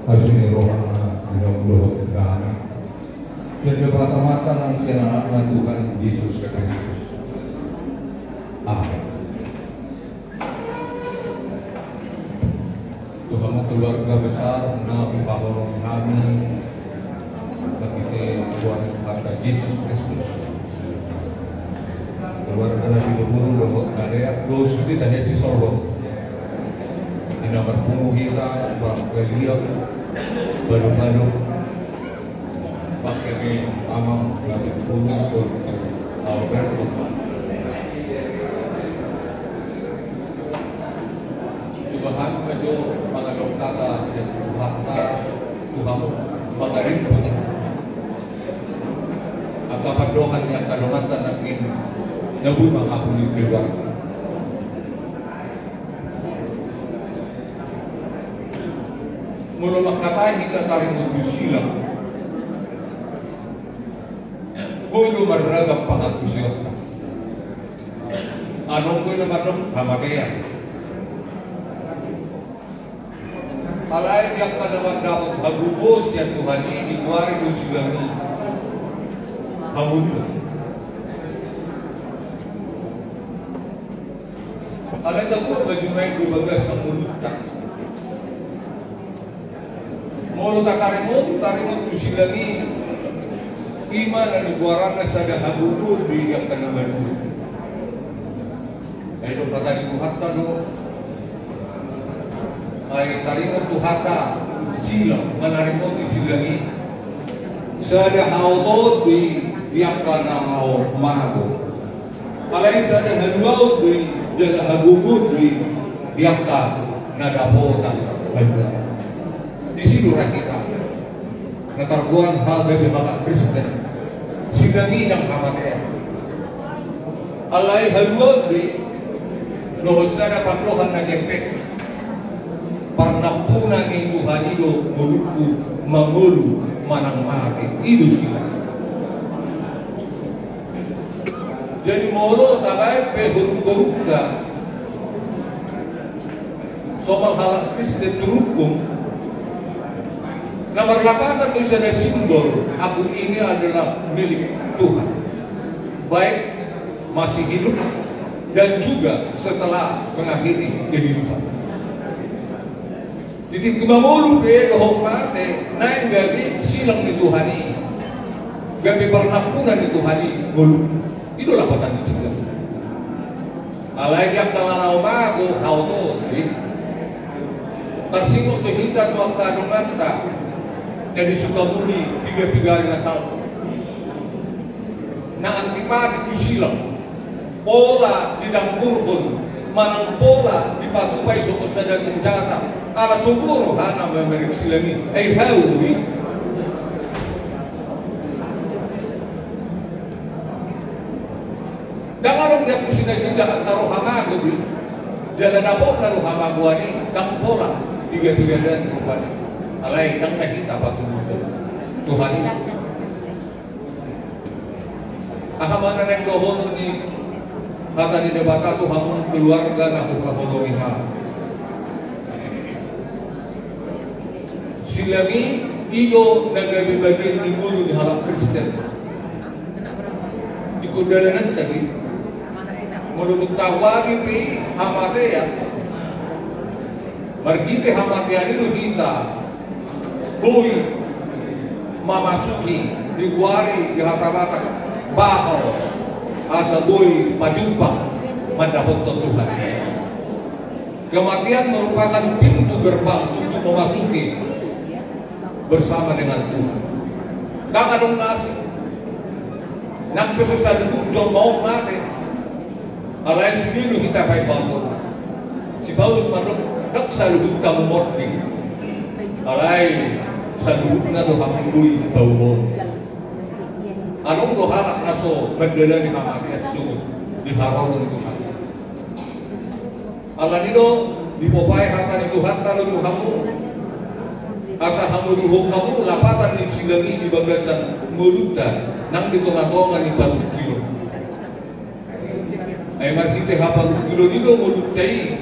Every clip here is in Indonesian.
Asini rohana dinamuluh kami. Jadi mata-mata ng sinanap na Tuhan Yesus Kristus. Amin. Tuhan mo keluarga besar na pagpapalong namin bagi Tuhan kata Yesus Kristus. Keluarga Nabi Lumuru Lomok Nadea Dos kita si Sorbo. Ina berpungu kita Beliau baru-baru pakai amam Nabi Lumuru Alberto. Tuhan kejo mengadop kata Tuhan mengarimkan atau padohan yang kadongan nakin nabu mengakuni keluar. Mula makatain kita tarik menuju silang. Mula meragam pangat silang. Anong ko naman hamakeyan. Alay yang kanaman dapat hagubos ya Tuhan ini kuari do silang ni hamudu. Alay takut bajumay 12 ang mulutak. Mulu tarimut tu silang ni iman na nagwarang na sa hamudu di yang kanaman. Ito kata ni Tuhan do ay tarimut tuhata silang menarimut silangi sada haudot di diapkan nama mago alai sada haluaut di jala hagubut di diapkan nada hotan hadra di situ kita natarguan hal bebe maka Kristen silangi ng kamataya alai haluaut di nohol sada paklohan na gempek parnampunan ni Tuhan itu mulutku mengulu manang mati itu sila. Jadi molo tagai pehuruk-hurukga soal halak Kristen terukum nomor 8 itu ada simbol aku ini adalah milik Tuhan baik masih hidup dan juga setelah mengakhiri kehidupan. Jadi kemamulu pe dohok mate naik gabi silang di Tuhani gabi pernampunan di Tuhani bolu itu lapatan di silang alai yang talanau mago auto tersinggung kehitan waktu adumanta dari Sukabumi 3 hari nasal na antipati di silang pola di dangkurkun manang pola di patupai suku sadar senjata ala subur hana memerik silangi ay hawi dangarong dia pusina-sina antara hamago di jalan apok na hamago ani dang pola 3 dan rupanya alay nang nakita patuluso Tuhan ini ahamana nang dohon ni kata di debata Tuhan keluarga na hukahodomiha silangi iyo nagabi bagian ni guru di halak Kristen ikut dalanan tadi menurut tawagi pi hamate ya margite hamate itu kita boy mamasuki di guari di hata-hata bahal asa boy majumpang mendapat Tuhan kematian merupakan pintu gerbang untuk memasuki bersama dengan Tuhan. Kakak nasi, nak pesesal dulu mau mati. Alain sendiri kita baik bangun. Si Paulus masuk tak selalu kita memorti. Alain selalu kita doa mengui bau. Anong doa nak naso berdela di kamar Yesus di haron Tuhan. Allah itu di popai kata di Tuhan kalau Tuhanmu asa hamuruhok kamu lapatan di silangi di bagasan mulutda nang di tengah-tengah di paruh kilo ay markite haparuh kilo dito mulutday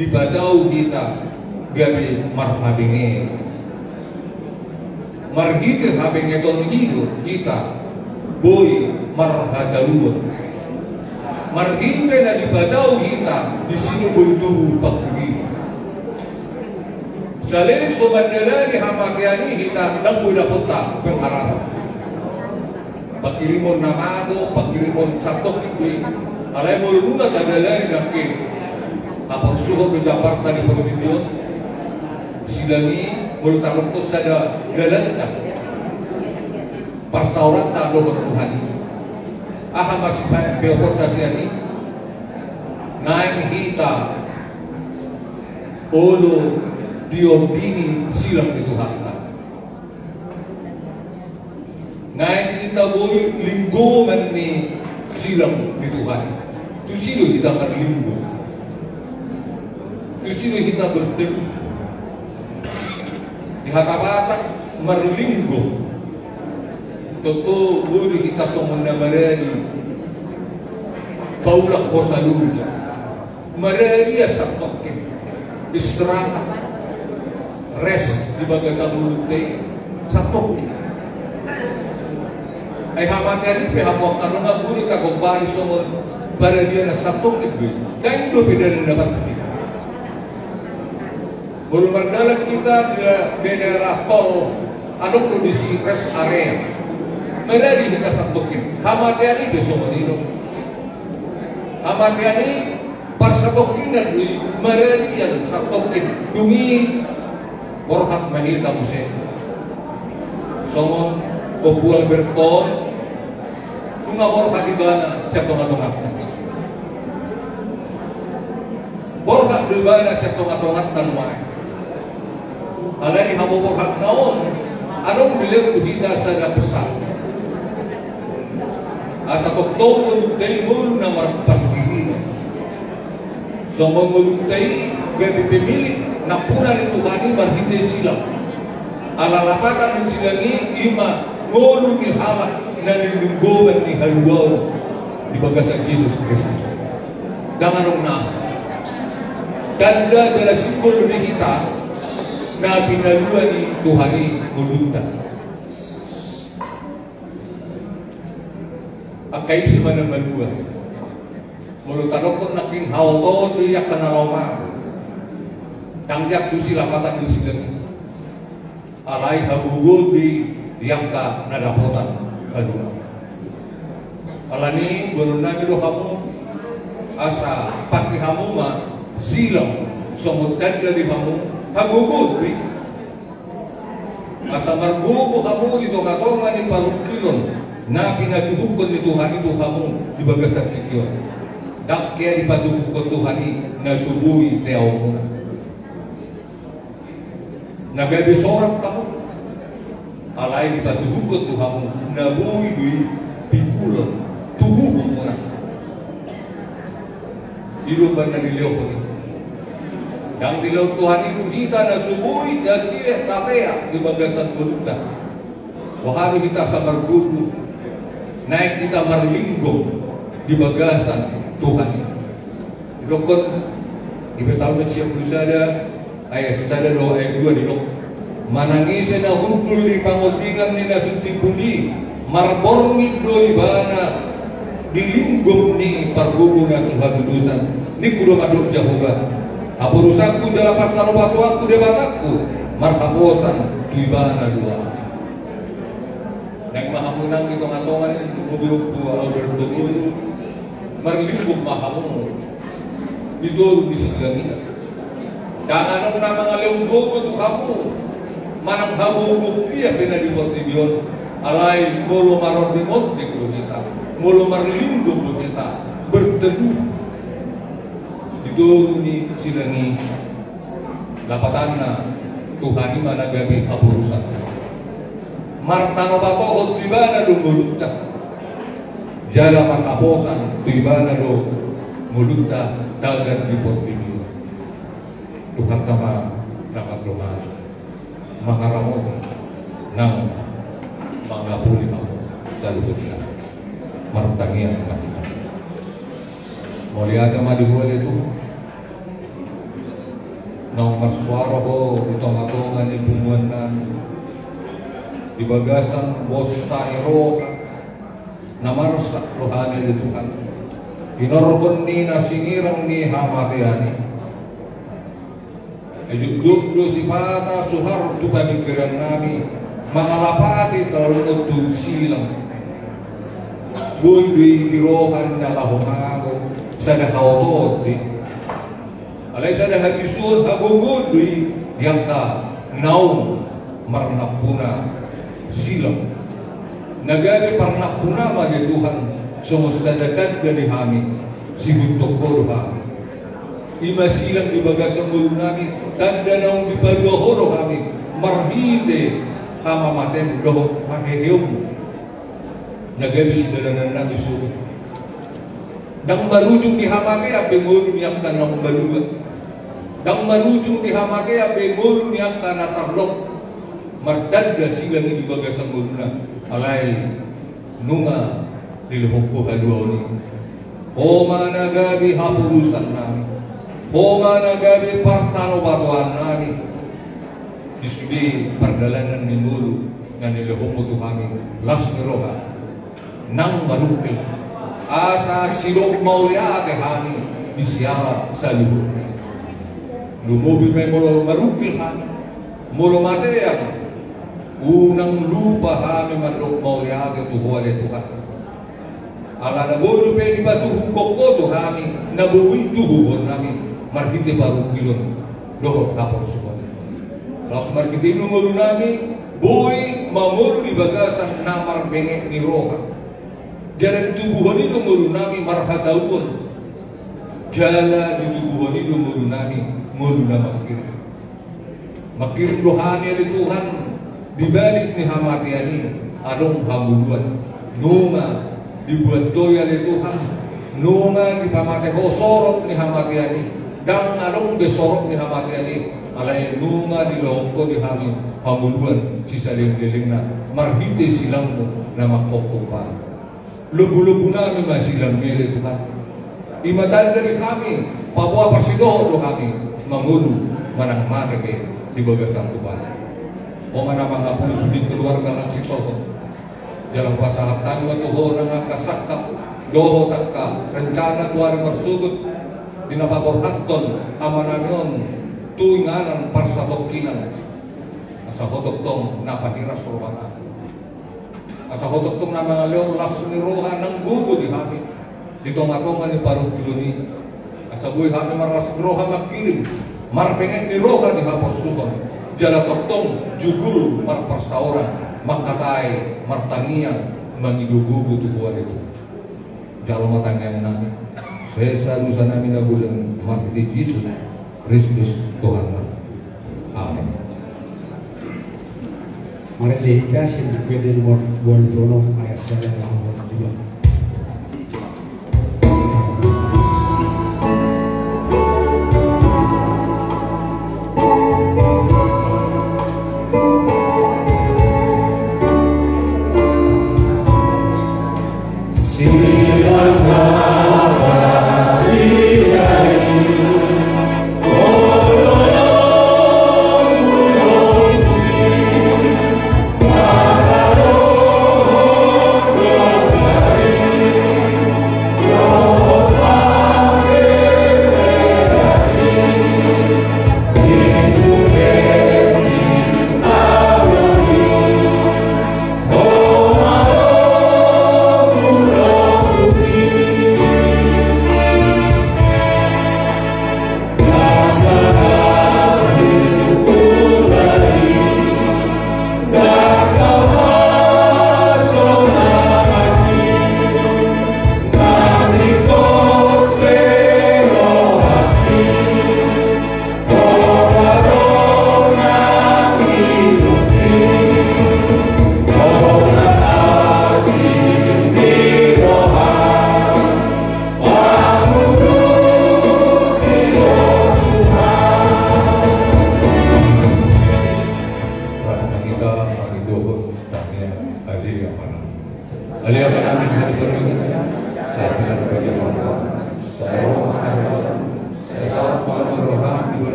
di badaw kita gabi marhabinge marhite habinge ton hido kita boy marhadaluan marhite na dibadaw kita di sini bertubuh paggi salilit sumandala ni hamakiani kita nang buda punta pengharapan pakirimon namado pakirimon satok ikli alay mo luna kadalay nakin kapag suho ke Jakarta di Pagdidion silani mulut takut sada galanta Pastaurat tak ada Tuhan. Aha masih banyak beoportasi ini. Naik kita olo diordini silang di Tuhan. Naik kita boleh linggo meni silang di Tuhan. Tu silo kita berlinggo. Tu silo kita bertemu. Di hatabatak merlinggo. Tentu boleh kita semua marani Paula Kosaluja Maria Satokin istirahat rest di bagasan mulutnya Satokin ay hamatari pihapok karena boleh kakak bari semua pada dia na Satokin dan itu beda dapat kita boleh mendalam kita di daerah tol ada kondisi rest area Mereka kita satukin, hamatiani besok ini, hamatiani pas satukinan di mereka yang satukin, demi korhat mahir kamu se, somon popual berton, tunga korhat di mana cetongat-tongat, korhat di mana cetongat-tongat tanwai, ada di hamu korhat naon, anong bilang kita sada besar. Asa tokton dari mulu nama pagdiri. So mengulutay gabi pemilik na puna ni Tuhan marhite sila. Alalapatan sila ni ima ngulu ni hamat na nilinggoban ni halugaw di bagasan Jesus Kristus. Danganong nasa. Ganda dala simbolo ni kita na pinaluan ni Tuhan ni mulutan. Ang kaisi man ang malua. Mulut tanong kung naking hawto, iyak ka na roma. Tangyak tu sila patang tu sila. Alay habugod di iyak ka na dapotan. Kaluna. Alani, gulong na nilo kamu. Asa pati kamu ma silang. Sumutan ka di kamu. Habugod di. Asa margugo kamu dito katongan ni palukilon. Na pinaduhukon ni Tuhan itu kamu di bagasan kita. Dak kaya dipaduhukon Tuhan na subuhi teaw mo. Nagabi sorak kamu. Alay dipaduhukon Tuhan na buhi di pikulan. Tubuhon mo na. Iluban na niliw ko ito. Yang dilaw Tuhan itu kita na subuhi dan kaya kakaya di bagasan kita. Wahari kita sa margugo. Naik kita marlinggo di bagasan Tuhan. Ilokon ibetaw na siya kusada ay sada do ay dua di lok. Manangisa na huntul di pangutingan ni nasutipuli marbormi do ibana dilinggo ni pargugo na suhadudusan ni kudo madok Jehovah. Apurusanku dalapat kalopatu aku debatakku marhabosan tu ibana dua. Yang mahamunang itong atongan mobil po Alberto Gulo marlingkog mahamun ito disigamita dan anong na mga lunggo ito kamu manang hamugog niya pinalipot niyon alay mulo marodimot di kita mulo marlingkog kita bertemu ito ni silangi lapatan na Tuhan managabi hapurusan martano bato di mana do mulutta jala makaposan di mana do mulutta dagat di portibio Tuhan kama nakatlohan makaramon ng mga puli ako sa lubot na martangian ka muliata madibual ito Nang maswaro ko itong ni bumuan na di bagasan bos tayo na marasa rohani ni Tuhan. Inorkon ni na singirang ni hamatayani. Ayuduk do sifata suhar tu pamikiran nami mangalapati talunod tu silang. Buy girohan na lahongago sa nakautot di. Alay sa nahagisud agugud di yang ka naum marnapuna silang. Nagani parnapuna magi Tuhan sumustadakan dari kami sibutok ko kami. Ima silang ibaga sa mulo namin tanda naong ipaluhoro kami marhide kamamaten doho makihiyong. Nagani sidalanan na isulit. Dang marujung dihamake abe ngulu niyang tanang balugat. Dang marujung dihamake abe ngulu niyang tanang tarlok. Mardadda silang ibaga sa mulo na alay nunga dilihok ko hadwa ni. O managabi hapulusan namin. O managabi partano batuan namin. Disudi pardalanan ni mulu na nilihok mo to kami. Las ni roha. Nang marukil asa silong maulya ate kami disiyama sa luhur. Lumubi may mulo marukil kami. Mulo mateya unang lupa kami maruk maulya ate tuhuan ito ka. Ala nabulo pe di batuhong kokoto kami nabuwi tuhuan kami marhiti parukilon doho tapos suwan. Laos marhiti numulo nami boy mamuro di bagasan namar bengek ni roha. Jalan tubuhan itu mulu nami marhatawun. Jalan tubuhan itu mulu nami mulu na makir. Makir rohani dari Tuhan dibalik ni hamatiani adong hambuluan. Nunga dibuat doya dari Tuhan. Nunga dipamate ho sorok ni hamatiani. Dan adong besorok ni hamatiani. Alay nunga dilongko di kami hambuluan sisa liling na marhite silang mo na makokopan. Lubu-lubu namin masilang nila Tuhan. Imadal dari kami, pabuwa pasidoho kami, mangulu, manang matake, di bagasang Tuhan. O mana mga pulis di keluarga ng Sisoho. Dalam pasahatan mo tuho ng kasakap, doho takka, rencana tuwari marsugod, dinapaborhaton, amanamyon, tuinganan parsahokinan. Sa hotoktong napahiras rohana. Asa hotoktong na mga leong las ni roha ng gugo di kami. Dito matongan ni parang kiloni. Asa buhay kami maras roha makirim. Marpengen ni roha di hapos sukan. Jala toktong jugul marpasaura. Makatay, martangian, mangidugugo tubuhan itu. Jalo matangyan namin. Saya lusa namin na bulan mati Jesus Kristus Tuhan. Amin. Mari dikasih di nomor 26 ayat 1 nomor 2. Silakan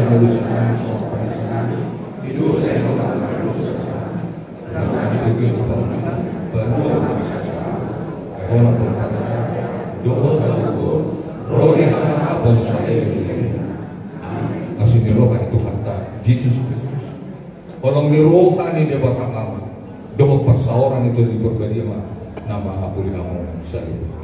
manusia sopan sekali. Hidup saya melakukan dosa. Dan kami juga berdua bisa orang berkata, doa bersyukur, roh yang sangat apa saya kasih nirohan Tuhan Yesus Kristus. Kalau nirohan ini dia bakal lama. Doa perseorangan itu diberbeda nama aku di nama saya.